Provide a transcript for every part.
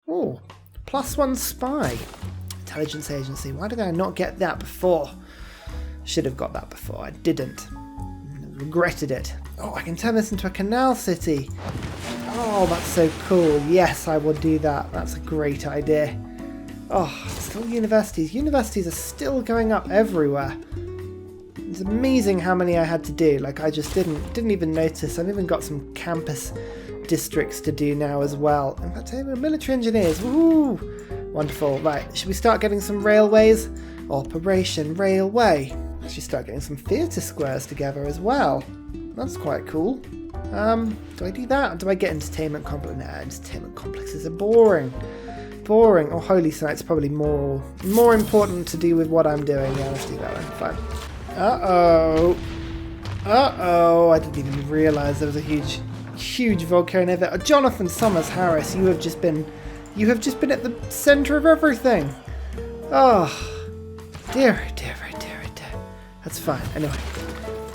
Oh, +1 spy. Intelligence agency. Why did I not get that before? Should have got that before. I didn't. Regretted it. Oh, I can turn this into a canal city. Oh, that's so cool. Yes, I will do that. That's a great idea. Oh, still universities. Universities are still going up everywhere. It's amazing how many I had to do. Like, I just didn't even notice. I've even got some campus districts to do now as well. In fact, military engineers. Woohoo! Wonderful. Right, should we start getting some railways? Operation Railway. I should start getting some theatre squares together as well. That's quite cool. Do I do that? Or do I get entertainment complex? Nah, entertainment complexes are boring. Boring. Oh, holy site's probably more important to do with what I'm doing. Yeah, let's do that one. Fine. Uh-oh. Uh-oh. I didn't even realise there was a huge volcano there. Jonathan Summers Harris, you have just been at the centre of everything. Oh, dear. That's fine. Anyway,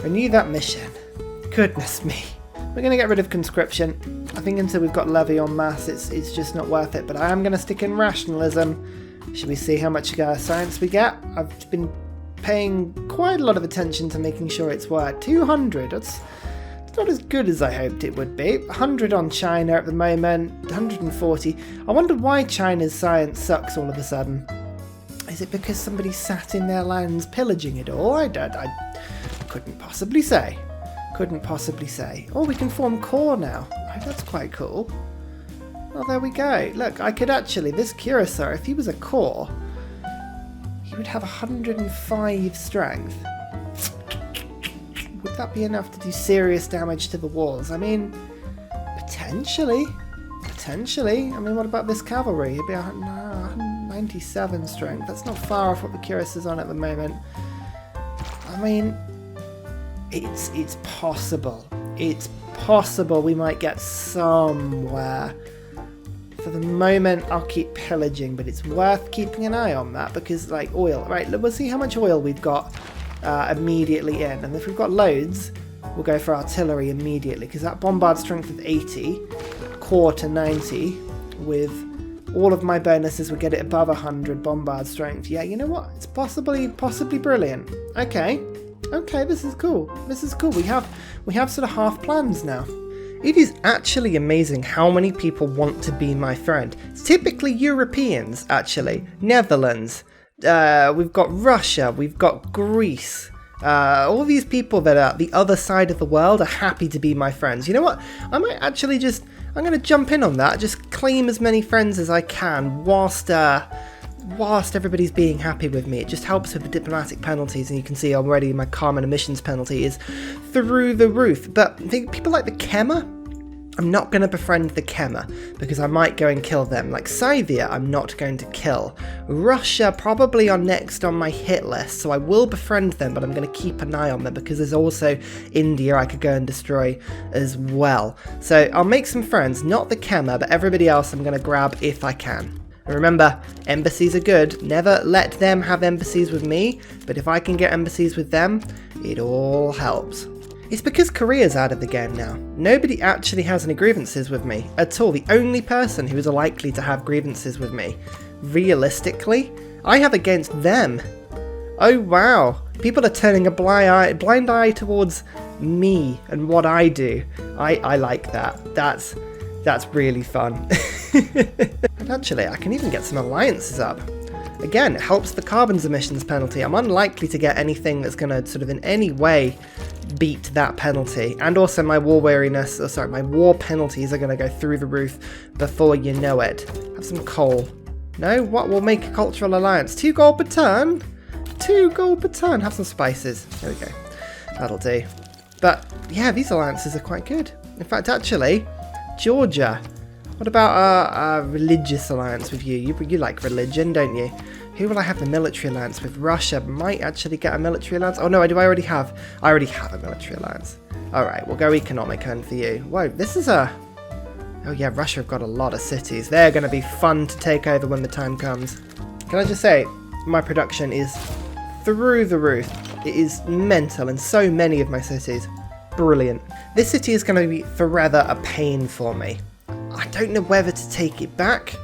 renew that mission. Goodness me. We're going to get rid of conscription. I think until we've got levy en masse, it's just not worth it. But I am going to stick in rationalism. Should we see how much science we get? I've been paying quite a lot of attention to making sure it's worth 200. It's not as good as I hoped it would be. 100 on China at the moment, 140. I wonder why China's science sucks all of a sudden. Is it because somebody sat in their lands pillaging it all? I couldn't possibly say. Oh, we can form corps now. Oh, that's quite cool. Oh, there we go. Look, I could actually, this Ursa, if he was a corps, he would have 105 strength. Would that be enough to do serious damage to the walls? I mean, potentially. I mean, what about this cavalry? He'd be 197 strength. That's not far off what the Ursa is on at the moment. I mean, it's possible. It's possible we might get somewhere. For the moment, I'll keep pillaging, but it's worth keeping an eye on that because, like, oil. Right, we'll see how much oil we've got immediately in. And if we've got loads, we'll go for artillery immediately because that bombard strength of 80, core to 90, with all of my bonuses will get it above 100 bombard strength. Yeah, you know what? It's possibly brilliant. Okay, this is cool. We have sort of half plans now. It is actually amazing how many people want to be my friend. It's typically Europeans, actually. Netherlands. We've got Russia. We've got Greece. All these people that are the other side of the world are happy to be my friends. You know what? I might actually I'm going to jump in on that. Just claim as many friends as I can whilst everybody's being happy with me. It just helps with the diplomatic penalties, and you can see already my carbon emissions penalty is through the roof. But I think people like the Kemmer, I'm not going to befriend the Kemmer because I might go and kill them. Like Scythia, I'm not going to kill. Russia probably are next on my hit list, so I will befriend them, but I'm going to keep an eye on them because there's also India I could go and destroy as well. So I'll make some friends, not the Kemmer, but everybody else I'm going to grab if I can. And remember, embassies are good. Never let them have embassies with me, but if I can get embassies with them, it all helps. It's because Korea's out of the game now. Nobody actually has any grievances with me at all. The only person who is likely to have grievances with me, realistically, I have against them. Oh wow, people are turning a blind eye towards me and what I do. I like that. That's really fun. And actually, I can even get some alliances up. Again, it helps the carbon emissions penalty. I'm unlikely to get anything that's going to sort of in any way beat that penalty. And also my war weariness, my war penalties are going to go through the roof before you know it. Have some coal. No? What will make a cultural alliance? 2 gold per turn? 2 gold per turn. Have some spices. There we go. That'll do. But yeah, these alliances are quite good. In fact, actually, Georgia. What about a religious alliance with you? You like religion, don't you? Who will I have the military alliance with? Russia might actually get a military alliance. Oh no, I already have a military alliance. Alright, we'll go economic then for you. Whoa, this is a... Oh yeah, Russia have got a lot of cities. They're going to be fun to take over when the time comes. Can I just say, my production is through the roof. It is mental in so many of my cities. Brilliant. This city is going to be forever a pain for me. I don't know whether to take it back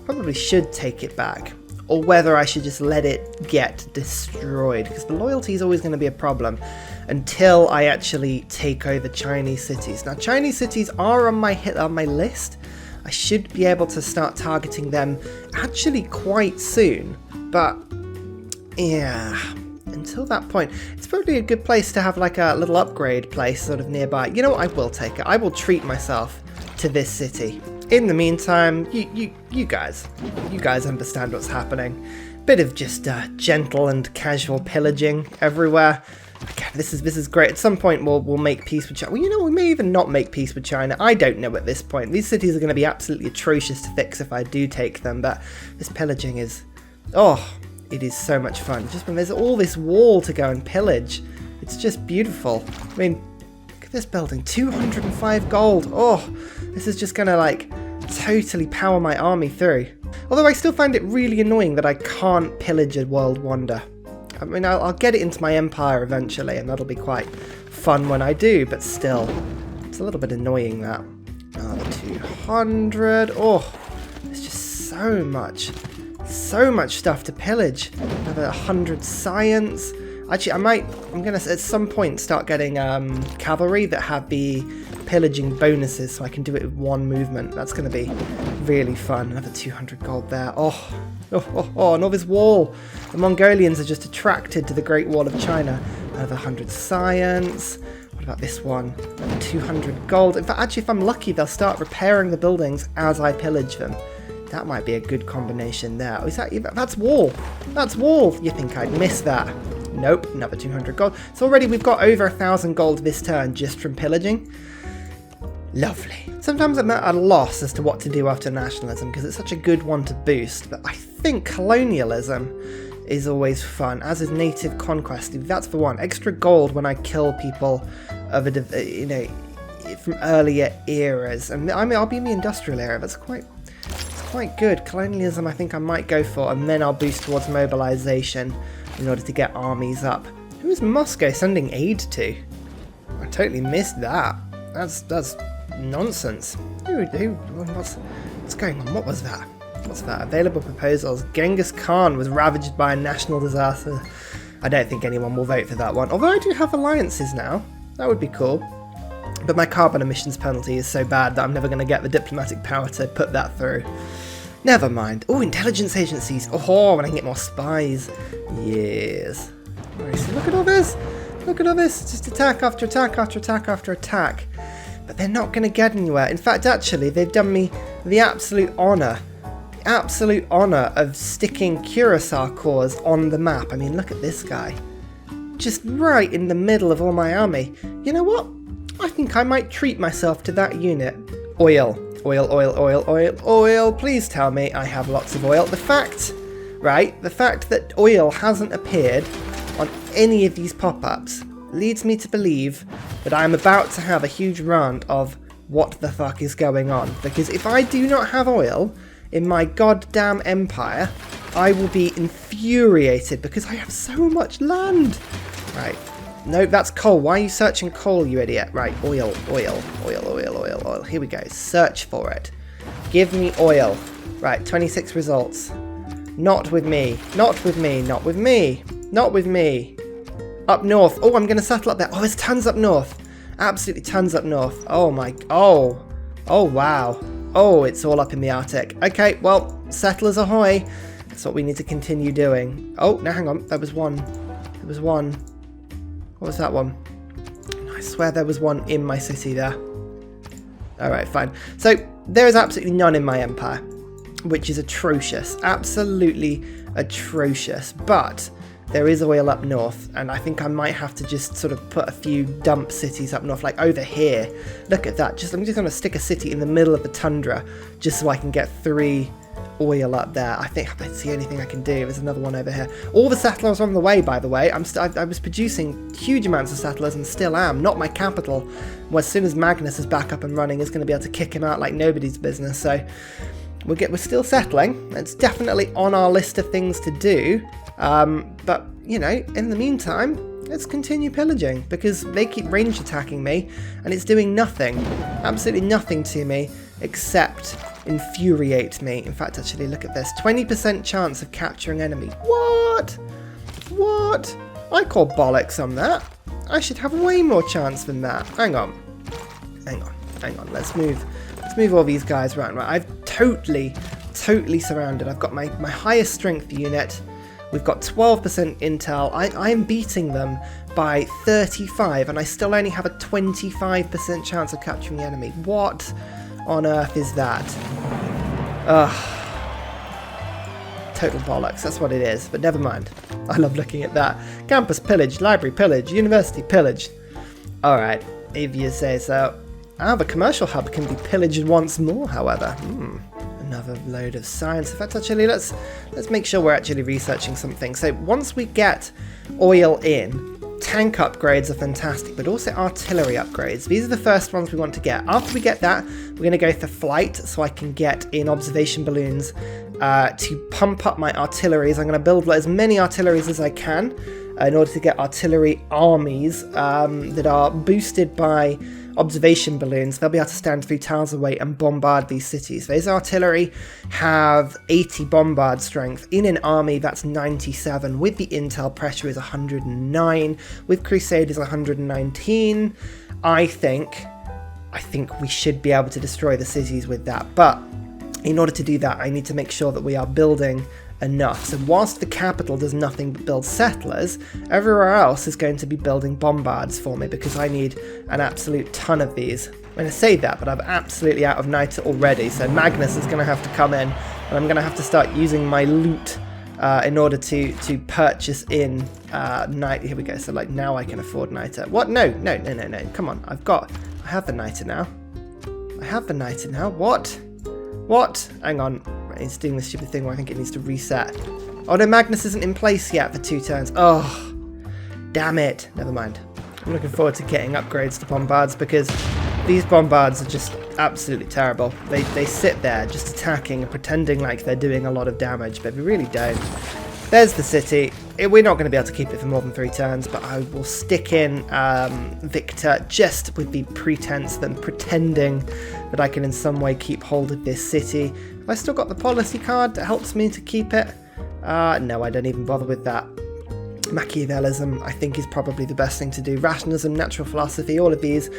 probably should take it back, or whether I should just let it get destroyed, because the loyalty is always going to be a problem until I actually take over Chinese cities. Now, Chinese cities are on my list. I should be able to start targeting them actually quite soon, but yeah, until that point, it's probably a good place to have like a little upgrade place sort of nearby. You know what, I will take it. I will treat myself to this city. In the meantime, you guys understand what's happening. Bit of just gentle and casual pillaging everywhere. Okay, this is great. At some point, we'll make peace with China. Well, you know, we may even not make peace with China. I don't know at this point. These cities are going to be absolutely atrocious to fix if I do take them, but this pillaging is... oh, it is so much fun. Just when there's all this wall to go and pillage, it's just beautiful. I mean, look at this building. 205 gold. Oh, this is just going to, like, totally power my army through. Although I still find it really annoying that I can't pillage a world wonder. I mean, I'll get it into my empire eventually, and that'll be quite fun when I do, but still, it's a little bit annoying that. Another 200. Oh, there's just so much stuff to pillage. Another 100 science. Actually, I'm gonna at some point start getting cavalry that have the pillaging bonuses, so I can do it with one movement. That's gonna be really fun. Another 200 gold there. Oh, and all this wall. The Mongolians are just attracted to the Great Wall of China. Another 100 science. What about this one? Another 200 gold. In fact, actually, if I'm lucky, they'll start repairing the buildings as I pillage them. That might be a good combination there. Is that... that's wall. That's wall. You think I'd miss that? Nope. Another 200 gold. So already we've got over 1,000 gold this turn just from pillaging. Lovely. Sometimes I'm at a loss as to what to do after nationalism because it's such a good one to boost, but I think colonialism is always fun, as is native conquest. That's the one. Extra gold when I kill people of a, from earlier eras. And I'll be in the industrial era. That's quite good. Colonialism I think I might go for, and then I'll boost towards mobilization in order to get armies up. Who is Moscow sending aid to? I totally missed that. That's nonsense. What's going on? What was that? What's that? Available proposals. Genghis Khan was ravaged by a national disaster. I don't think anyone will vote for that one. Although I do have alliances now. That would be cool. But my carbon emissions penalty is so bad that I'm never going to get the diplomatic power to put that through. Never mind. Oh, intelligence agencies. Oh, when I can get more spies. Yes. Nice. Look at all this. Look at all this. Just attack after attack after attack after attack. But they're not going to get anywhere. In fact, actually, they've done me the absolute honour of sticking Curacao cores on the map. I mean, look at this guy. Just right in the middle of all my army. You know what? I think I might treat myself to that unit. Oil. Oil, oil, oil, oil, oil. Please tell me I have lots of oil. The fact that oil hasn't appeared on any of these pop-ups leads me to believe that I'm about to have a huge rant of what the fuck is going on. Because if I do not have oil in my goddamn empire, I will be infuriated because I have so much land. Right. No, that's coal. Why are you searching coal, you idiot? Right, oil, oil, oil, oil, oil, oil. Here we go. Search for it. Give me oil. Right, 26 results. Not with me. Not with me. Not with me. Not with me. Up north. Oh, I'm going to settle up there. Oh, there's tons up north. Absolutely tons up north. Oh, my... oh. Oh, wow. Oh, it's all up in the Arctic. Okay, well, settlers ahoy. That's what we need to continue doing. Oh, no, hang on. There was one. There was one. What was that one? I swear there was one in my city there. Alright, fine. So, there is absolutely none in my empire, which is atrocious. Absolutely atrocious. But there is oil up north, and I think I might have to just sort of put a few dump cities up north, like over here. Look at that. I'm just going to stick a city in the middle of the tundra, just so I can get 3 oil up there. I think that's the only thing I can do. There's another one over here. All the settlers are on the way, by the way. I was producing huge amounts of settlers and still am. Not my capital. Well, as soon as Magnus is back up and running, is going to be able to kick him out like nobody's business. So we're still settling. It's definitely on our list of things to do. But, you know, in the meantime, let's continue pillaging because they keep range attacking me and it's doing nothing. Absolutely nothing to me except infuriate me. In fact, actually, look at this. 20% chance of capturing enemies. What? What? I call bollocks on that. I should have way more chance than that. Hang on. Hang on. Hang on. Let's move all these guys around. Right, I've totally surrounded. I've got my highest strength unit. We've got 12% intel. I am beating them by 35, and I still only have a 25% chance of capturing the enemy. What on earth is that? Ugh. Total bollocks, that's what it is, but never mind. I love looking at that. Campus pillage, library pillage, university pillage. Alright, if you say so. Ah, the commercial hub can be pillaged once more, however. Another load of science. In fact, actually, let's make sure we're actually researching something. So once we get oil in, tank upgrades are fantastic, but also artillery upgrades. These are the first ones we want to get. After we get that, we're going to go for flight, so I can get in observation balloons to pump up my artilleries. I'm going to build as many artilleries as I can in order to get artillery armies that are boosted by observation balloons. They'll be able to stand 3 tiles away and bombard these cities. Those artillery have 80 bombard strength. In an army, that's 97. With the intel, pressure is 109. With Crusade is 119. I think we should be able to destroy the cities with that. But in order to do that, I need to make sure that we are building enough. So whilst the capital does nothing but build settlers, everywhere else is going to be building bombards for me, because I need an absolute ton of these. I'm going to say that, but I'm absolutely out of niter already, so Magnus is going to have to come in, and I'm going to have to start using my loot in order to purchase in niter. Here we go, so like now I can afford niter. What? No, come on, I have the niter now. I have the niter now. What? Hang on. It's doing this stupid thing where I think it needs to reset. Oh no, Magnus isn't in place yet for 2 turns. Oh, damn it. Never mind. I'm looking forward to getting upgrades to bombards, because these bombards are just absolutely terrible. They sit there just attacking and pretending like they're doing a lot of damage, but they really don't. There's the city. We're not going to be able to keep it for more than 3 turns, but I will stick in Victor just with the pretense that I'm pretending that I can in some way keep hold of this city. Have I still got the policy card that helps me to keep it? No, I don't even bother with that. Machiavellism, I think, is probably the best thing to do. Rationalism, natural philosophy, all of these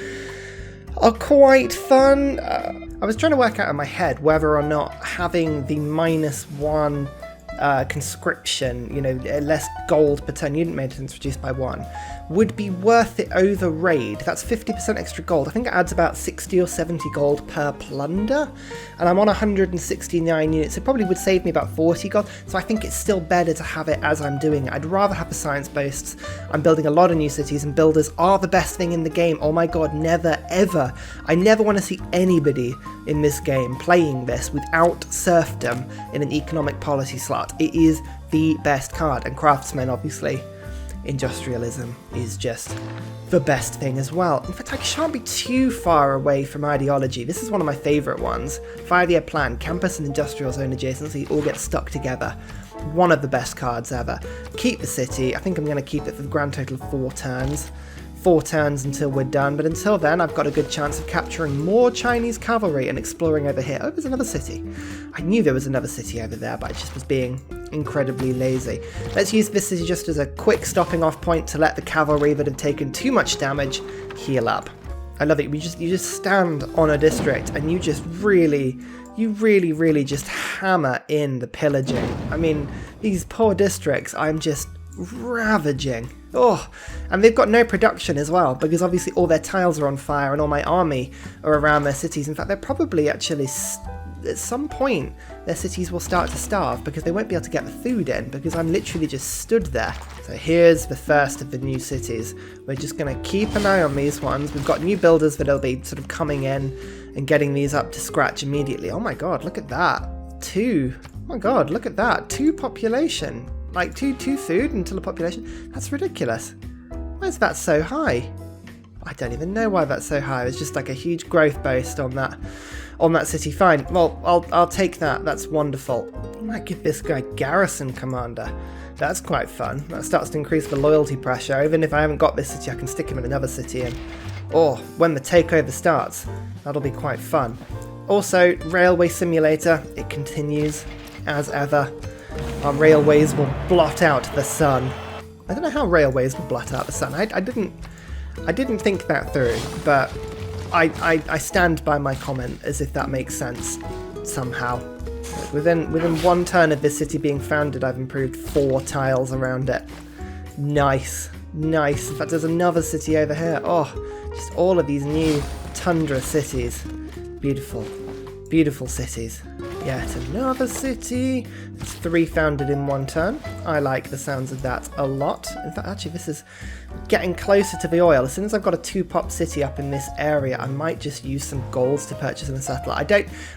are quite fun. I was trying to work out in my head whether or not having the -1 conscription, you know, less gold per turn unit maintenance reduced by 1, would be worth it over raid. That's 50% extra gold. I think it adds about 60 or 70 gold per plunder, and I'm on 169 units. It probably would save me about 40 gold, so I think it's still better to have it as I'm doing it. I'd rather have the science boasts. I'm building a lot of new cities, and builders are the best thing in the game. Oh my god, never ever. I never want to see anybody in this game playing this without serfdom in an economic policy slot. It is the best card, and craftsmen, obviously. Industrialism is just the best thing as well. In fact, I shan't be too far away from ideology. This is one of my favourite ones. 5-year plan, campus and industrial zone adjacency all get stuck together. One of the best cards ever. Keep the city. I think I'm going to keep it for the grand total of 4 turns. 4 turns until we're done, but until then I've got a good chance of capturing more Chinese cavalry and exploring over here. Oh, there's another city. I knew there was another city over there, but I just was being incredibly lazy. Let's use this city just as a quick stopping off point to let the cavalry that have taken too much damage heal up. I love it. You just stand on a district and you really just hammer in the pillaging. I mean, these poor districts, I'm just ravaging. Oh, and they've got no production as well, because obviously all their tiles are on fire and all my army are around their cities. In fact, they're probably actually, at some point, their cities will start to starve because they won't be able to get the food in, because I'm literally just stood there. So here's the first of the new cities. We're just going to keep an eye on these ones. We've got new builders that'll be sort of coming in and getting these up to scratch immediately. Oh my god, look at that. 2. Oh my god, look at that. 2 population. Like 2 food until a population. That's ridiculous. Why is that so high? I don't even know why that's so high. It's just like a huge growth boost on that city. Fine. Well, I'll take that. That's wonderful. I might give this guy garrison commander. That's quite fun. That starts to increase the loyalty pressure. Even if I haven't got this city, I can stick him in another city, and when the takeover starts, that'll be quite fun. Also, Railway Simulator, it continues as ever. Our railways will blot out the sun. I don't know how railways will blot out the sun. I didn't think that through, but I stand by my comment as if that makes sense somehow. Within one turn of this city being founded, I've improved 4 tiles around it. Nice. Nice. In fact, there's another city over here. Oh, just all of these new tundra cities. Beautiful. Beautiful cities. Yet another city. It's 3 founded in 1 turn. I like the sounds of that a lot. In fact, actually, this is getting closer to the oil. As soon as I've got a 2-pop city up in this area, I might just use some golds to purchase a satellite.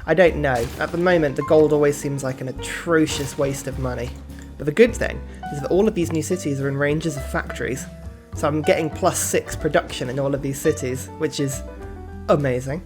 I don't know. At the moment, the gold always seems like an atrocious waste of money. But the good thing is that all of these new cities are in ranges of factories. So I'm getting +6 production in all of these cities, which is amazing.